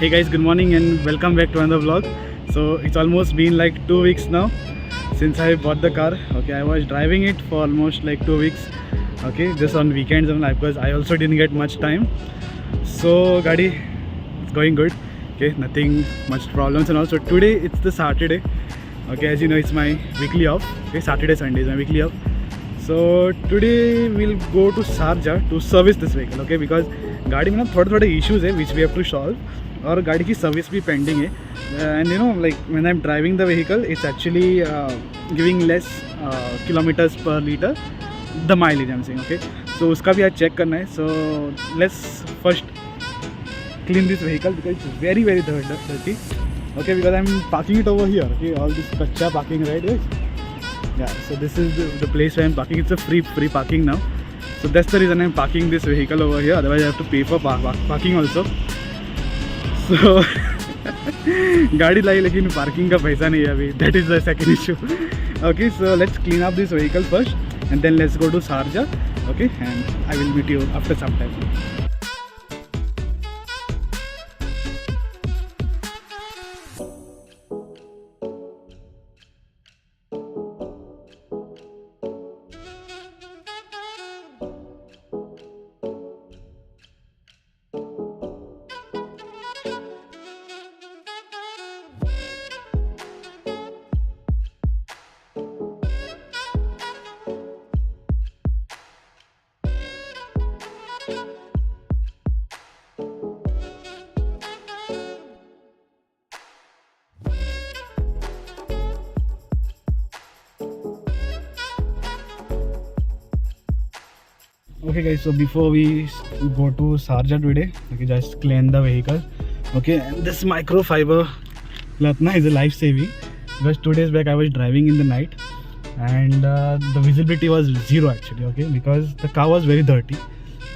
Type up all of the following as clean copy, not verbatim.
Hey guys, good morning and welcome back to another vlog. So it's almost been like 2 weeks now since I bought the car. Okay, I was driving it for almost like 2 weeks. Okay, just on weekends and like, because I also didn't get much time. So Gadi, it's going good. Okay, nothing much problems and also today it's the Saturday. Okay, as you know it's my weekly off. Okay, Saturday, Sunday is my weekly off. So today we'll go to Sharjah to service this vehicle. Okay, because गाड़ी में ना थोड़े issues है which we have to solve और गाड़ी की service भी pending है and you know like when I'm driving the vehicle it's actually giving less kilometers per liter the mileage I'm saying. Okay, so उसका भी आज चेक करना है. So let's first clean this vehicle because it's very dirty. Okay, because I'm parking it over here. Okay, all this kacha parking, right guys? Yeah, so this is the place where I'm parking. It's a free parking now. So that's the reason I'm parking this vehicle over here. Otherwise I have to pay for parking also. So गाड़ी लाई लेकिन parking का पैसा नहीं है अभी. That is the second issue. Okay, so let's clean up this vehicle first and then let's go to Sharjah. Okay, and I will meet you after some time. Okay guys, so before we go to Sharjah today, okay, just clean the vehicle. Okay, and this microfiber Latna is a life saving because 2 days back I was driving in the night and the visibility was zero actually. Okay, because the car was very dirty.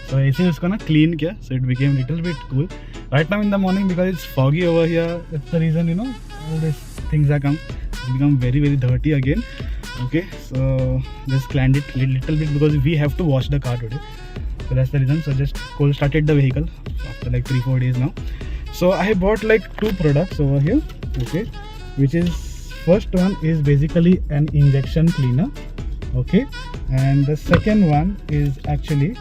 So ऐसे उसको ना clean किया, so it became little bit cool. Right now in the morning because it's foggy over here, that's the reason, you know, all these things are become very dirty again. Okay, so just cleaned it little bit because we have to wash the car today. So that's the reason. So just cold started the vehicle after like 3-4 days now. So I bought like 2 products over here. Okay, which is first one is basically an injection cleaner. Okay, and the second one is actually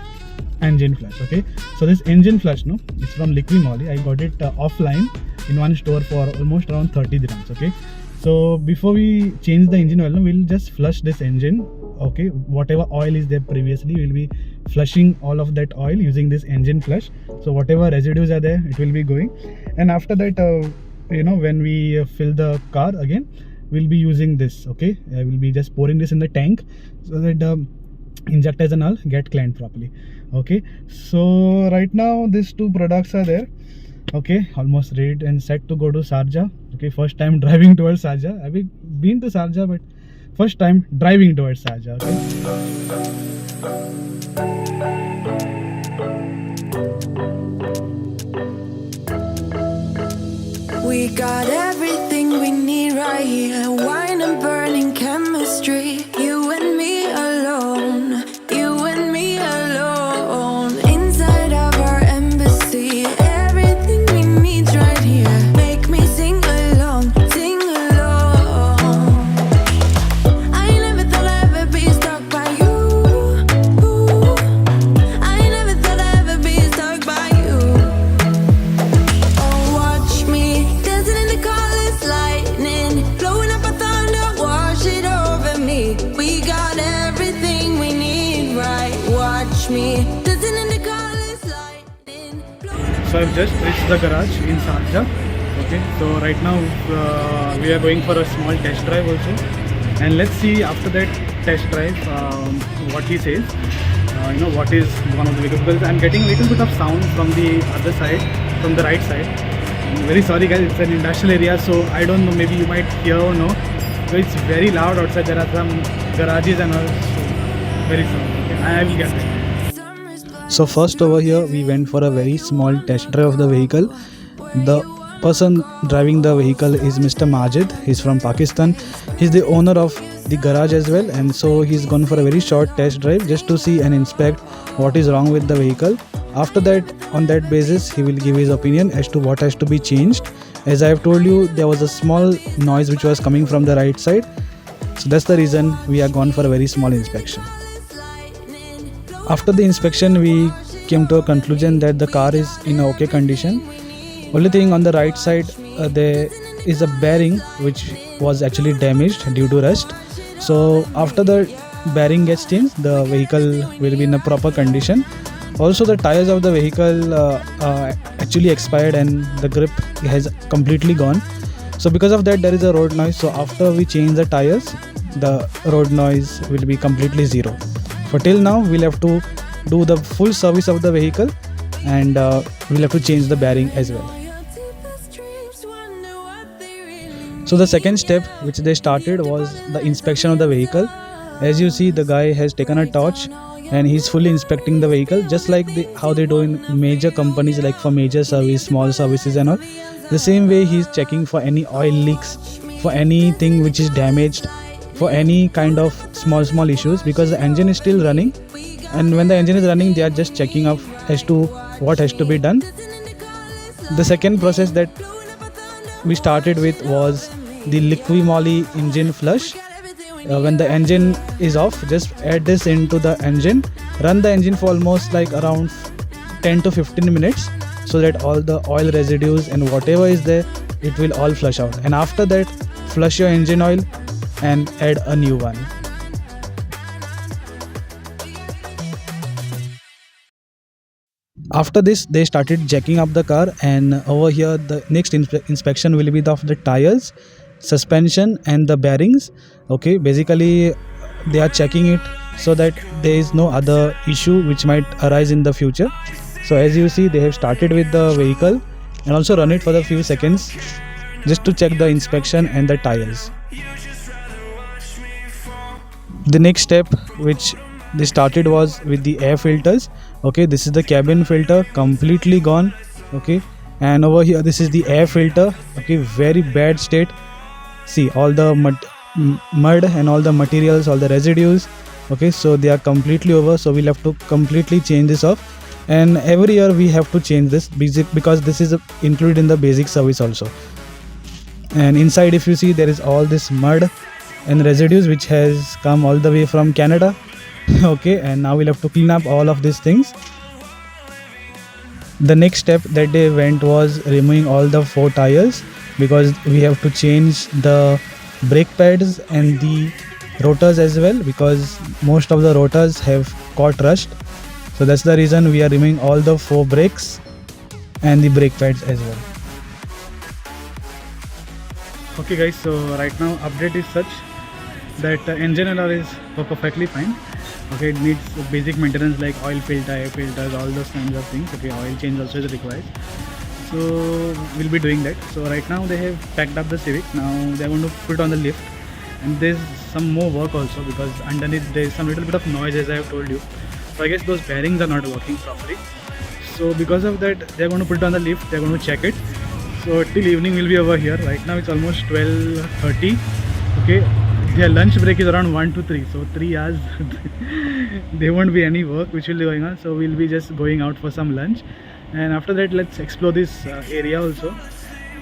engine flush. Okay, so this engine flush, no, it's from Liqui Moly. I got it offline in one store for almost around 30 dirhams. Okay, so before we change the engine oil, no, we'll just flush this engine. Okay, whatever oil is there previously, we'll be flushing all of that oil using this engine flush. So whatever residues are there, it will be going. And after that, you know, when we fill the car again, we'll be using this. Okay, I will be just pouring this in the tank so that the injectors and all get cleaned properly. Okay, so right now these 2 products are there. Okay, almost ready and set to go to Sharjah. Okay, first time driving towards Sharjah. I've been to Sharjah, but first time driving towards Sharjah. Okay. We got everything we need right here. Wine and burning chemistry. You and me alone. You and me alone. Inside of our embassy. Everything we need right here. Make me sing along. Sing along. I never thought I'd ever be stuck by you. I never thought I'd ever be stuck by you. Oh, watch me dancing in the colors, lightning, blowing up a thunder, wash it over me. We got everything we need, right? Watch me dancing in the colors, lightning, blowing. So I've just reached the garage in Sharjah. Okay, so right now we are going for a small test drive also, and let's see after that test drive what he says. You know what is one of the vehicles, because I'm getting a little bit of sound from the other side, from the right side. I'm very sorry guys, it's an industrial area, so I don't know, maybe you might hear or no. So it's very loud outside. There are some garages and all, so very sound. Okay, I will get it. So first over here we went for a very small test drive of the vehicle. The person driving the vehicle is Mr. Majid. He's from Pakistan. He's the owner of the garage as well, and so he's gone for a very short test drive just to see and inspect what is wrong with the vehicle After that, on that basis, he will give his opinion as to what has to be changed. As I have told you, there was a small noise which was coming from the right side, so that's the reason we are gone for a very small inspection. After the inspection, we came to a conclusion that the car is in a okay condition. Only thing on the right side, there is a bearing which was actually damaged due to rust. So after the bearing gets changed, the vehicle will be in a proper condition. Also, the tires of the vehicle actually expired and the grip has completely gone. So because of that, there is a road noise. So after we change the tires, the road noise will be completely zero. For till now, we'll have to do the full service of the vehicle, and we'll have to change the bearing as well. So the second step which they started was the inspection of the vehicle. As you see, the guy has taken a torch and he's fully inspecting the vehicle, just like how they do in major companies, like for major service, small services and all. The same way he's checking for any oil leaks, for anything which is damaged, for any kind of small issues, because the engine is still running, and when the engine is running, they are just checking up as to what has to be done. The second process that we started with was the liqui-moly engine flush. When the engine is off, just add this into the engine, run the engine for almost like around 10 to 15 minutes, so that all the oil residues and whatever is there, it will all flush out. And after that, flush your engine oil and add a new one. After this, they started jacking up the car, and over here the next inspection will be of the tires, suspension and the bearings. Okay, basically they are checking it so that there is no other issue which might arise in the future. So as you see, they have started with the vehicle and also run it for a few seconds just to check the inspection and the tires. The next step which they started was with the air filters. Okay, this is the cabin filter, completely gone. Okay, and over here this is the air filter. Okay, very bad state. See all the mud and all the materials, all the residues. Okay, so they are completely over, so we'll have to completely change this off, and every year we have to change this because this is included in the basic service also. And inside, if you see, there is all this mud and residues which has come all the way from Canada. Okay, and now we'll have to clean up all of these things. The next step that they went was removing all the 4 tires, because we have to change the brake pads and the rotors as well, because most of the rotors have caught rust. So that's the reason we are removing all the 4 brakes and the brake pads as well. Okay guys, so right now update is such that engine and all is perfectly fine. Okay, it needs basic maintenance like oil filter, air filters, all those kinds of things. Okay, oil change also is required, so we'll be doing that. So right now they have packed up the Civic. Now they're going to put it on the lift, and there's some more work also, because underneath there is some little bit of noise, as I have told you. So I guess those bearings are not working properly, so because of that they're going to put it on the lift. They're going to check it. So till evening we'll be over here. Right now it's almost 12:30. Okay, their lunch break is around 1 to 3, so 3 hours there won't be any work which will be going on. So we'll be just going out for some lunch, and after that let's explore this area also.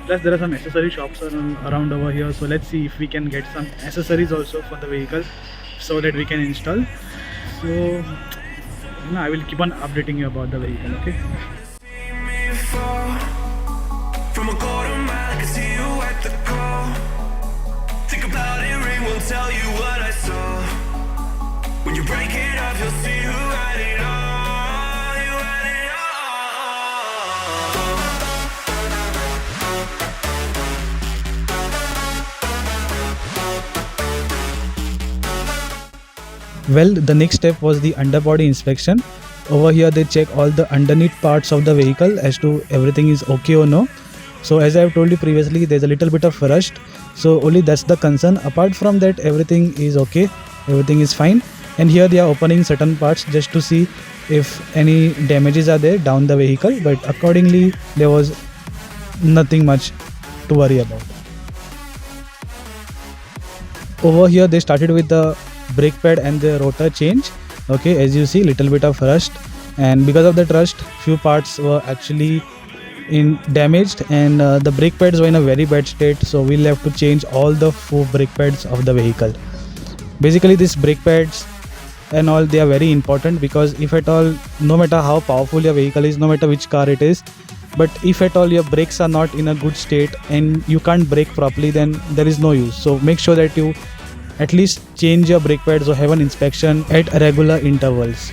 Plus there are some accessory shops around over here, so let's see if we can get some accessories also for the vehicle so that we can install. So I will keep on updating you about the vehicle. Okay. From a quarter mile, I can see you at the core. Think about it, ring won't tell you what I saw. When you break it up, you'll see who had it all. You had it all. Well, the next step was the underbody inspection. Over here they check all the underneath parts of the vehicle as to everything is okay or no. So as I have told you previously, there's a little bit of rust, so only that's the concern. Apart from that, everything is okay, everything is fine. And here they are opening certain parts just to see if any damages are there down the vehicle, but accordingly there was nothing much to worry about. Over here they started with the brake pad and the rotor change. Okay, as you see, little bit of rust, and because of that rust, few parts were actually in damaged, and the brake pads were in a very bad state, so we'll have to change all the 4 brake pads of the vehicle. Basically these brake pads and all, they are very important, because if at all, no matter how powerful your vehicle is, no matter which car it is, but if at all your brakes are not in a good state and you can't brake properly, then there is no use. So make sure that you at least change your brake pads or have an inspection at regular intervals.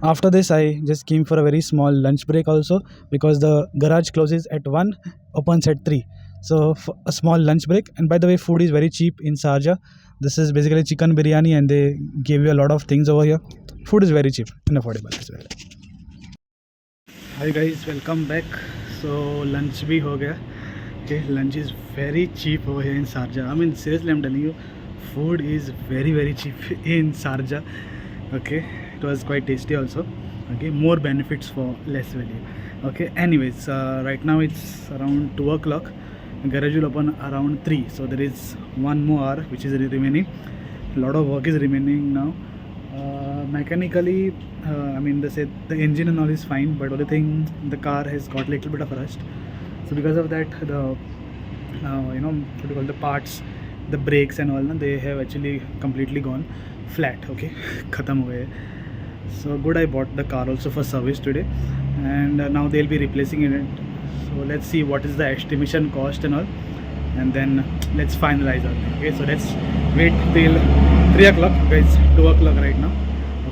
After this, I just came for a very small lunch break also, because the garage closes at 1, opens at 3. So a small lunch break. And by the way, food is very cheap in Sharjah. This is basically chicken biryani, and they give you a lot of things over here. Food is very cheap and affordable as well. Hi guys, welcome back. So lunch bhi ho gaya. Okay, lunch is very cheap over here in Sharjah. I mean, seriously, I'm telling you, food is very cheap in Sharjah. Okay, it was quite tasty also. Okay, more benefits for less value. Okay, anyways, right now it's around 2 o'clock. Garage will open around 3, so there is 1 more hour which is remaining. A lot of work is remaining now. Mechanically, I mean, they said the engine and all is fine, but only thing, the car has got a little bit of rust. So because of that, the you know, what do you call, the parts, the brakes and all, they have actually completely gone flat. Okay, khatam ho gaye. So good, I bought the car also for service today, and now they'll be replacing it. So let's see what is the estimation cost and all, and then let's finalize all. Okay, so let's wait till 3 o'clock. Guys, 2 o'clock right now.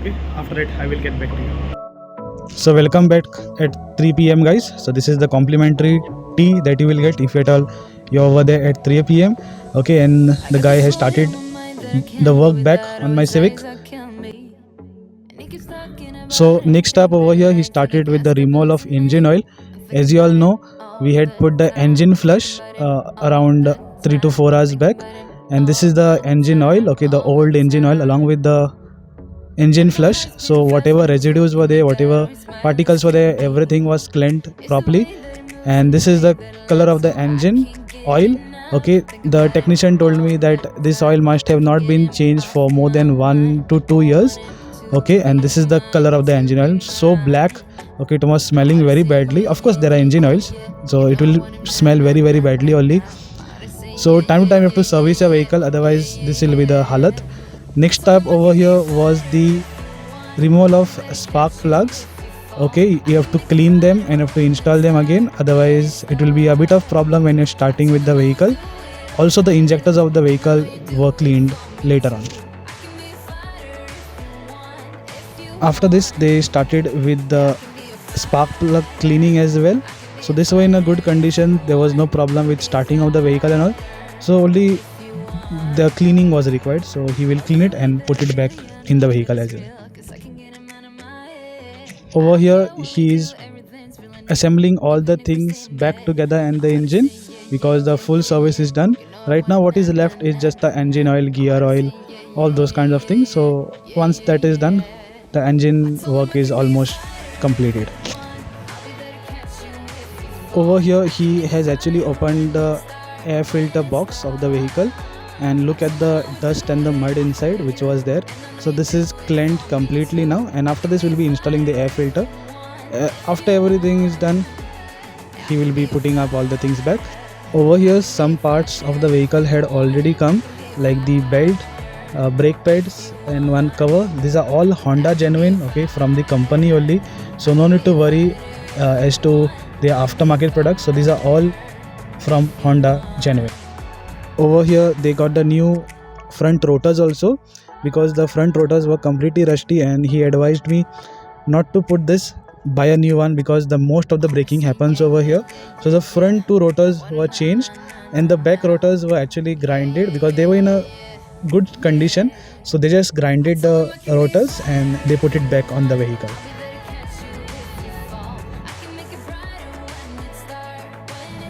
Okay, after that I will get back to you. So welcome back at 3 p.m. guys. So this is the complimentary tea that you will get if at all you're over there at 3 p.m. Okay, and the guy has started the work back on my Civic. So next up over here, he started with the removal of engine oil. As you all know, we had put the engine flush around 3 to 4 hours back, and this is the engine oil. Okay, the old engine oil along with the engine flush. So whatever residues were there, whatever particles were there, everything was cleaned properly. And this is the color of the engine oil. Okay, the technician told me that this oil must have not been changed for more than 1 to 2 years. Okay, and this is the color of the engine oil, so black. Okay, it was smelling very badly. Of course there are engine oils, so it will smell very badly only. So time to time you have to service your vehicle, otherwise this will be the halat. Next step over here was the removal of spark plugs. Okay, you have to clean them and have to install them again, otherwise it will be a bit of problem when you're starting with the vehicle. Also the injectors of the vehicle were cleaned later on. After this, they started with the spark plug cleaning as well. So this was in a good condition. There was no problem with starting of the vehicle and all. So only the cleaning was required. So he will clean it and put it back in the vehicle as well. Over here, he is assembling all the things back together and the engine, because the full service is done. Right now what is left is just the engine oil, gear oil, all those kinds of things. So once that is done, the engine work is almost completed. Over here he has actually opened the air filter box of the vehicle, and look at the dust and the mud inside which was there. So this is cleaned completely now, and after this we'll be installing the air filter. After everything is done, he will be putting up all the things back. Over here some parts of the vehicle had already come, like the belt, brake pads and one cover. These are all Honda genuine, okay, from the company only, so no need to worry as to the aftermarket products. So these are all from Honda genuine. Over here they got the new front rotors also, because the front rotors were completely rusty, and he advised me not to put this, buy a new one, because the most of the braking happens over here. So the front 2 rotors were changed, and the back rotors were actually grinded because they were in a good condition. So they just grinded the rotors and they put it back on the vehicle.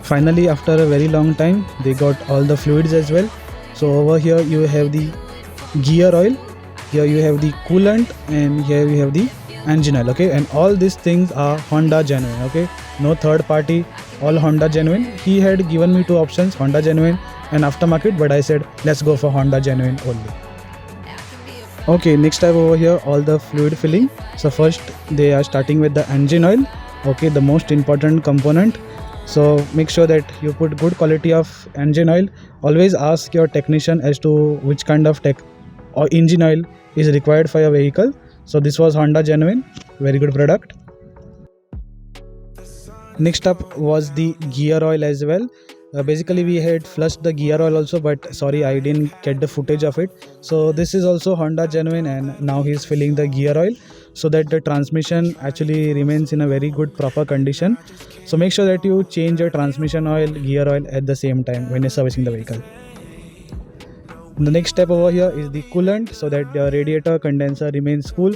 Finally, after a very long time, they got all the fluids as well. So over here you have the gear oil, here you have the coolant, and here you have the engine oil. Okay, and all these things are Honda genuine. Okay, no third party, all Honda genuine. He had given me 2 options, Honda genuine and aftermarket, but I said let's go for Honda genuine only. Okay, next I have over here all the fluid filling. So first they are starting with the engine oil. Okay, the most important component. So make sure that you put good quality of engine oil. Always ask your technician as to which kind of tech or engine oil is required for your vehicle. So this was Honda Genuine, very good product. Next up was the gear oil as well. Basically we had flushed the gear oil also, but sorry I didn't get the footage of it. So this is also Honda Genuine, and now he's filling the gear oil so that the transmission actually remains in a very good proper condition. So make sure that you change your transmission oil, gear oil at the same time when you're servicing the vehicle. The next step over here is the coolant, so that your radiator condenser remains cool.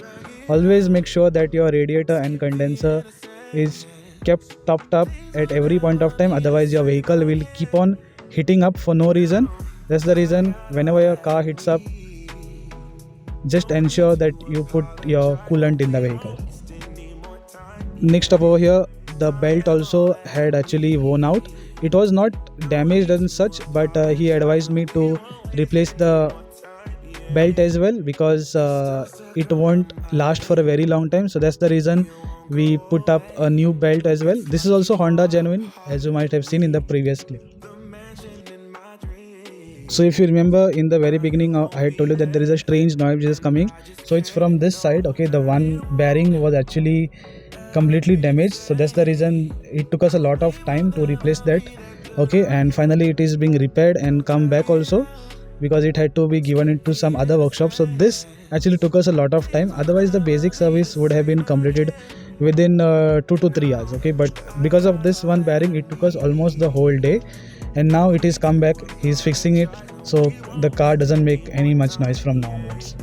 Always make sure that your radiator and condenser is kept topped up at every point of time, otherwise your vehicle will keep on heating up for no reason. That's the reason whenever your car heats up, just ensure that you put your coolant in the vehicle. Next up over here, the belt also had actually worn out. It was not damaged and such, but he advised me to replace the belt as well, because it won't last for a very long time. So that's the reason we put up a new belt as well. This is also Honda Genuine, as you might have seen in the previous clip. So if you remember in the very beginning, I had told you that there is a strange noise which is coming. So it's from this side. Okay, the one bearing was actually completely damaged, so that's the reason it took us a lot of time to replace that. Okay, and finally it is being repaired and come back also, because it had to be given into some other workshop. So this actually took us a lot of time, otherwise the basic service would have been completed within 2 to 3 hours. Okay, but because of this one bearing, it took us almost the whole day, and now it is come back. He's fixing it so the car doesn't make any much noise from now onwards.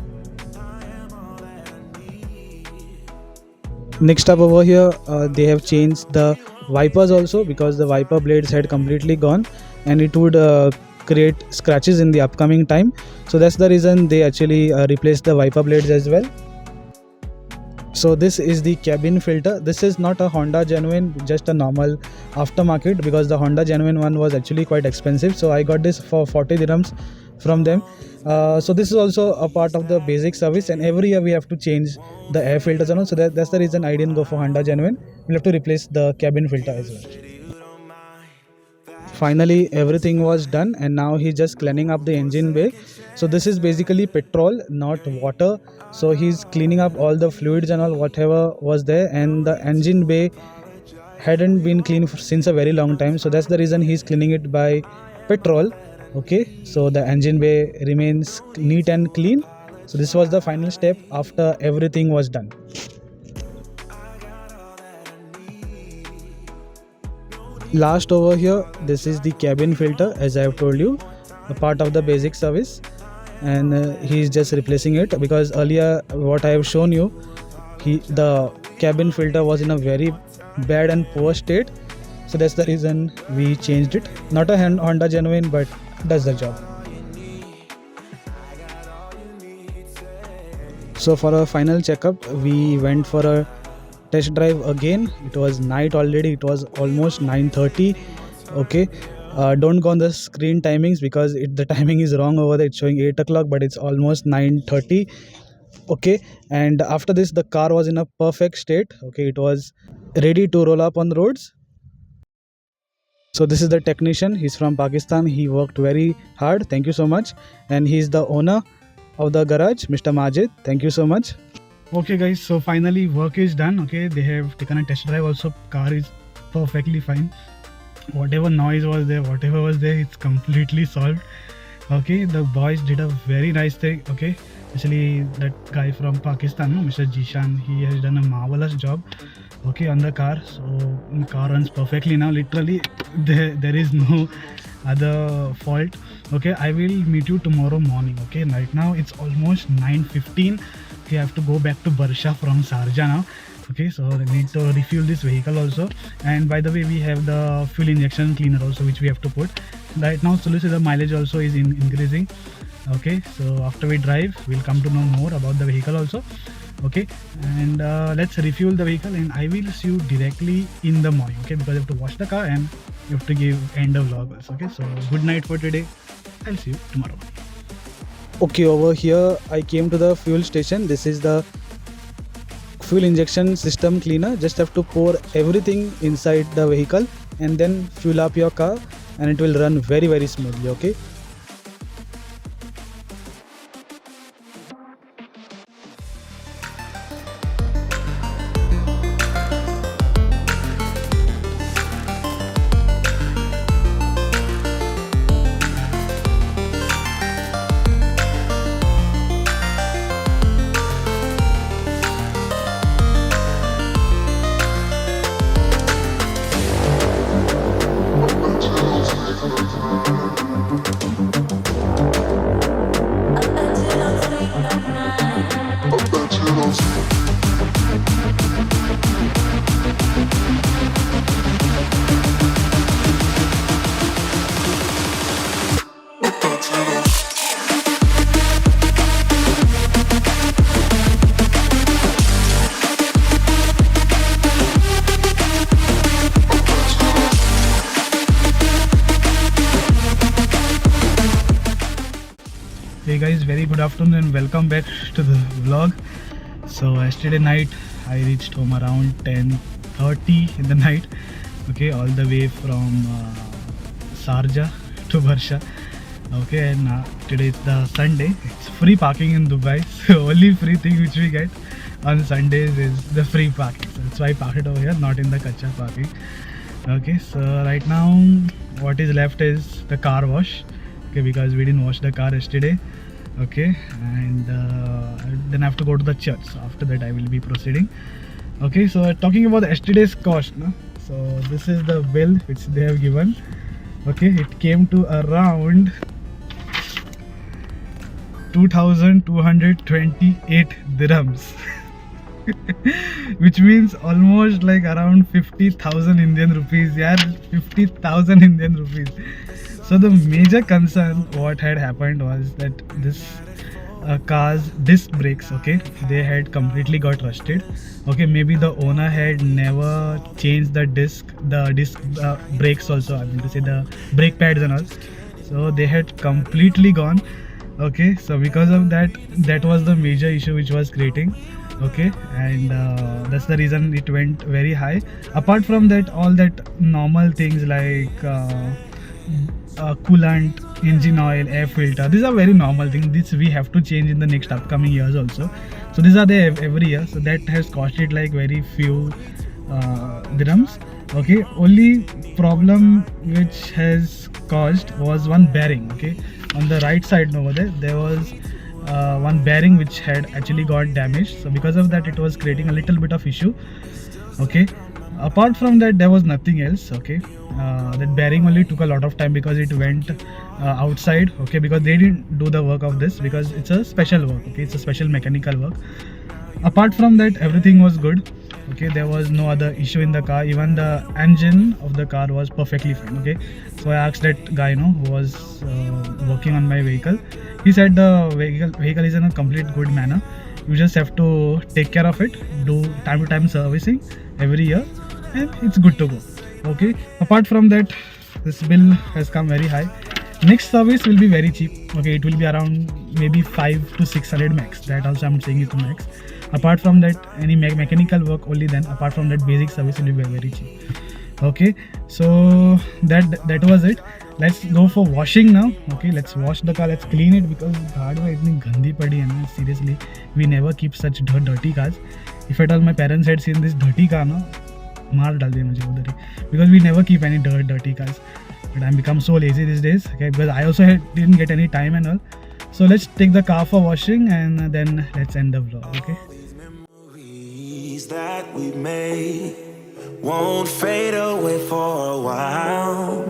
Next up over here, they have changed the wipers also, because the wiper blades had completely gone and it would create scratches in the upcoming time. So that's the reason they actually replaced the wiper blades as well. So this is the cabin filter. This is not a Honda Genuine, just a normal aftermarket, because the Honda Genuine one was actually quite expensive. So I got this for 40 dirhams from them. So this is also a part of the basic service, and every year we have to change the air filters and all. So that's the reason I didn't go for Honda Genuine. We'll have to replace the cabin filter as well. Finally everything was done, and now he's just cleaning up the engine bay. So this is basically petrol, not water. So he's cleaning up all the fluids and all whatever was there, and the engine bay hadn't been cleaned since a very long time. So that's the reason he's cleaning it by petrol. Okay, so the engine bay remains neat and clean. So this was the final step after everything was done. Last over here, this is the cabin filter, as I have told you, a part of the basic service, and he's just replacing it, because earlier what I have shown you, the cabin filter was in a very bad and poor state. So that's the reason we changed it. Not a Honda Genuine, but does the job. So for a final checkup, we went for a test drive again. It was night already, it was almost 9:30. Okay, don't go on the screen timings, because the timing is wrong over there. It's showing 8 o'clock, but it's almost 9:30. Okay, and after this the car was in a perfect state. Okay, it was ready to roll up on the roads. So this is the technician, he's from Pakistan. He worked very hard, thank you so much. And he's the owner of the garage, Mr. Majid. Thank you so much. Okay guys, so finally work is done. Okay, they have taken a test drive also. Car is perfectly fine. Whatever noise was there, whatever was there, it's completely solved. Okay, the boys did a very nice thing. Okay, actually that guy from Pakistan, Mr. Jishan, he has done a marvelous job. Okay, on the car. So the car runs perfectly now. Literally there is no other fault. Okay, I will meet you tomorrow morning. Okay, right now it's almost 9:15. Okay, I have to go back to Barsha from Sharjah now. Okay, so I need to refuel this vehicle also. And by the way, we have the fuel injection cleaner also, which we have to put right now. So the mileage also is increasing. Okay, so after we drive, we'll come to know more about the vehicle also. Okay, and let's refuel the vehicle, and I will see you directly in the morning. Okay, because I have to wash the car and you have to give end of vlog also. Okay, so good night for today. I'll see you tomorrow. Okay, over here I came to the fuel station. This is the fuel injection system cleaner. Just have to pour everything inside the vehicle and then fuel up your car, and it will run very smoothly. Okay. Hey guys, very good afternoon and welcome back to the vlog. So yesterday night I reached home around 10:30 in the night. Okay, all the way from Sharjah to Barsha. Okay, and today is the Sunday. It's free parking in Dubai. So only free thing which we get on Sundays is the free parking. So that's why I parked it over here, not in the Kacha parking. Okay, so right now what is left is the car wash. Okay, because we didn't wash the car yesterday. Okay, and then I have to go to the church. So after that I will be proceeding. Okay, so talking about yesterday's cost, no? So this is the bill which they have given. Okay, it came to around 2,228 dirhams. Which means almost like around 50,000 Indian rupees. Yeah, 50,000 Indian rupees. So the major concern what had happened was that this car's disc brakes, okay, they had completely got rusted. Okay, maybe the owner had never changed the disc brakes also. I mean to say the brake pads and all. So they had completely gone. Okay, so because of that, that was the major issue which was creating. Okay, and that's the reason it went very high. Apart from that, all that normal things like coolant, engine oil, air filter, these are very normal things. This we have to change in the next upcoming years also. So these are there every year. So that has costed like very few dirhams. Okay, only problem which has caused was one bearing. Okay, on the right side over there was one bearing which had actually got damaged. So because of that, it was creating a little bit of issue. Okay, apart from that, there was nothing else. Okay, that bearing only took a lot of time because it went outside. Okay, because they didn't do the work of this because it's a special work. Okay, it's a special mechanical work. Apart from that, everything was good. Okay, there was no other issue in the car. Even the engine of the car was perfectly fine. Okay, so I asked that guy, who was working on my vehicle. He said the vehicle is in a complete good manner. You just have to take care of it, do time to time servicing every year, and it's good to go. Okay, apart from that, this bill has come very high. Next service will be very cheap. Okay, it will be around maybe 5 to 600 max. That also I'm saying it to max. Apart from that, any mechanical work only then. Apart from that, basic service will be very cheap. Okay, so that was it. Let's go for washing now. Okay, let's wash the car. Let's clean it because gaadi was itni gandi padi hai na. Seriously, we never keep such dirty cars. If at all my parents had seen this dirty car, no, maar dal diya mujhe udhar hi. Because we never keep any dirty cars. But I'm become so lazy these days. Okay, because I also didn't get any time and all. So let's take the car for washing and then let's end the vlog. Okay. Memories that we made won't fade away for a while.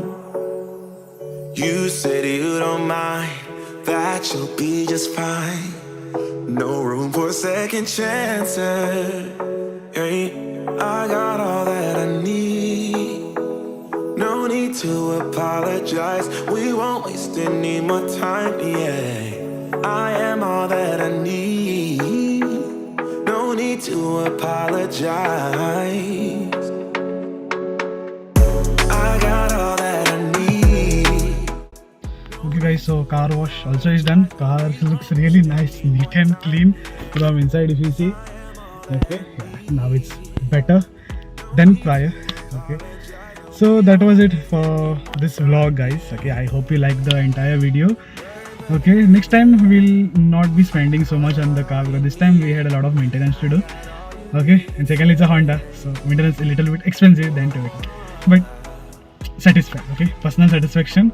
You said you don't mind, that you'll be just fine. No room for second chances. Hey, I got all that I need. No need to apologize. We won't waste any more time. Yeah, I am all that I need. No need to apologize. I got all that I need. Okay guys, so car wash also is done. Car looks really nice, neat and clean from inside if you see. Okay, yeah, now it's better than prior. Okay, so that was it for this vlog, guys. Okay, I hope you liked the entire video. Okay, next time we'll not be spending so much on the car because this time we had a lot of maintenance to do. Okay, and secondly it's a Honda, so maintenance a little bit expensive than Toyota, but satisfied. Okay, personal satisfaction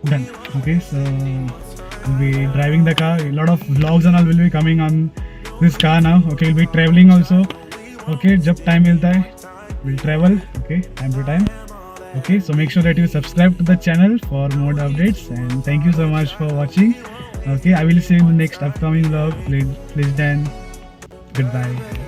done. Okay, so we'll be driving the car. A lot of vlogs and all will be coming on this car now. Okay, we'll be traveling also. Okay, जब time मिलता है we'll travel. Okay, time to time. Okay, so make sure that you subscribe to the channel for more updates, and thank you so much for watching. Okay, I will see you in the next upcoming vlog. Please then, goodbye.